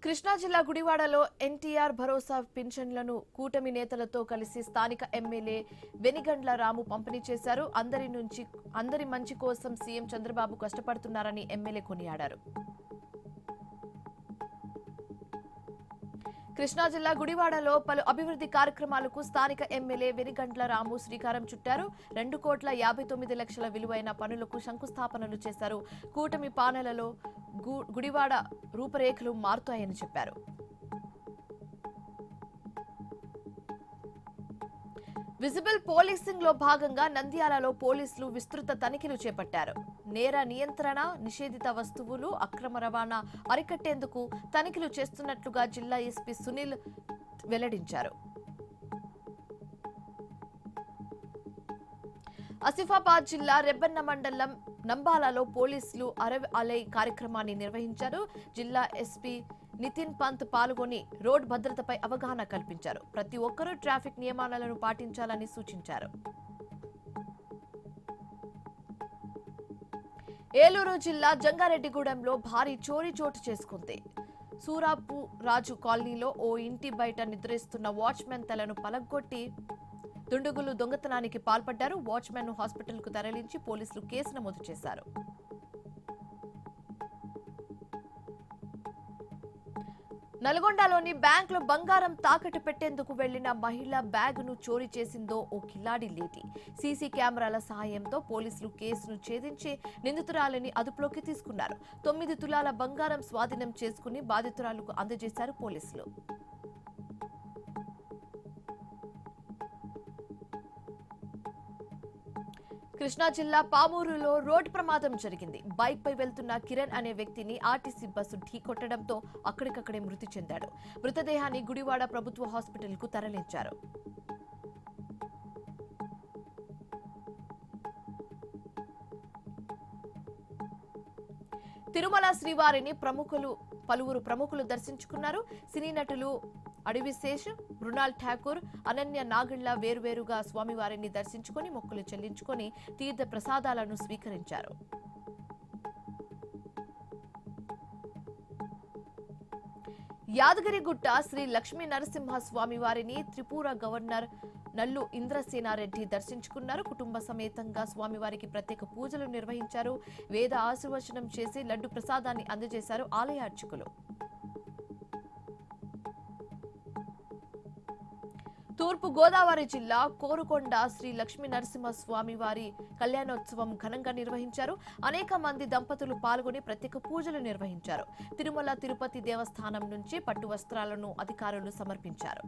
కృష్ణా జిల్లా గుడివాడలో ఎన్టీఆర్ భరోసా పింఛన్లను కూటమి నేతలతో కలిసి స్థానిక ఎమ్మెల్యే వెనిగండ్ల రాము పంపిణీ చేశారు. అందరి మంచి కోసం సీఎం చంద్రబాబు కష్టపడుతున్నారని ఎమ్మెల్యే కొనియాడారు. కృష్ణా జిల్లా గుడివాడలో పలు అభివృద్ధి కార్యక్రమాలకు స్థానిక ఎమ్మెల్యే వెనిగండ్ల రాము శ్రీకారం చుట్టారు. 2,59,00,000 విలువైన పనులకు శంకుస్థాపనలు చేశారు. కూటమి పాలనలో గుడివాడ రూపురేఖలు మారుతాయని చెప్పారు. విజిబుల్ పోలీసింగ్ లో భాగంగా నంద్యాలలో పోలీసులు విస్తృత తనిఖీలు చేపట్టారు. నేర నియంత్రణ, నిషేధిత వస్తువులు, అక్రమ రవాణా అరికట్టేందుకు తనిఖీలు చేస్తున్నట్లుగా జిల్లా ఎస్పీ సునీల్ వెల్లడించారు. ఆసిఫాబాద్ జిల్లా రెబ్బెన్న మండలం నంబాలలో పోలీసులు అరవ్ అలై కార్యక్రమాన్ని నిర్వహించారు. జిల్లా ఎస్పీ నితిన్ పంత్ పాల్గొని రోడ్ భద్రతపై అవగాహన కల్పించారు. ప్రతి ఒక్కరూ ట్రాఫిక్ నియమాలను పాటించాలని సూచించారు. ఏలూరు జిల్లా జంగారెడ్డిగూడెంలో భారీ చోరీ చోటు చేసుకుంది. సూరాపు రాజు కాలనీలో ఓ ఇంటి బయట నిద్రిస్తున్న వాచ్మెన్ తలను పలగొట్టి దుండగులు దొంగతనానికి పాల్పడ్డారు. వాచ్మెన్ ను హాస్పిటల్ కు తరలించి పోలీసులు కేసు నమోదు చేశారు. నల్గొండలోని బ్యాంకులో బంగారం తాకట్టు పెట్టేందుకు వెళ్లిన మహిళ బ్యాగును చోరీ చేసిందో ఓ కిలాడి లేటి. సీసీ కెమెరాల సహాయంతో పోలీసులు కేసును ఛేదించి నిందితురాలిని అదుపులోకి తీసుకున్నారు. 9 తులాల బంగారం స్వాధీనం చేసుకుని బాధితురాలకు అందజేశారు పోలీసులు. కృష్ణా జిల్లా పామూరులో రోడ్డు ప్రమాదం జరిగింది. బైక్ పై వెళ్తున్న కిరణ్ అనే వ్యక్తిని ఆర్టీసీ బస్సు ఢీకొట్టడంతో అక్కడికక్కడే మృతి చెందాడు. మృతదేహాన్ని గుడివాడ ప్రభుత్వ హాస్పిటల్ కు తరలించారు. తిరుమల శ్రీవారిని పలువురు ప్రముఖులు దర్శించుకున్నారు. సినీ నటులు అడివిశేష్, మృణాల్ ఠాకూర్, అనన్య నాగిళ్ల వేరువేరుగా స్వామివారిని దర్శించుకుని మొక్కులు చెల్లించుకుని తీర్థ ప్రసాదాలను స్వీకరించారు. యాదగిరిగుట్ట శ్రీ లక్ష్మీ నరసింహ స్వామివారిని త్రిపుర గవర్నర్ నల్లు ఇంద్రసేనారెడ్డి దర్శించుకున్నారు. కుటుంబ సమేతంగా స్వామివారికి ప్రత్యేక పూజలు నిర్వహించారు. వేద ఆశీర్వచనం చేసి లడ్డు ప్రసాదాన్ని అందజేశారు ఆలయ అర్చకులు. తూర్పు గోదావరి జిల్లా కోరుకొండ శ్రీ లక్ష్మీ నరసింహ స్వామివారి కళ్యాణోత్సవం ఘనంగా నిర్వహించారు. అనేక మంది దంపతులు పాల్గొని ప్రత్యేక పూజలు నిర్వహించారు. తిరుమల తిరుపతి దేవస్థానం నుంచి పట్టు వస్త్రాలను అధికారులు సమర్పించారు.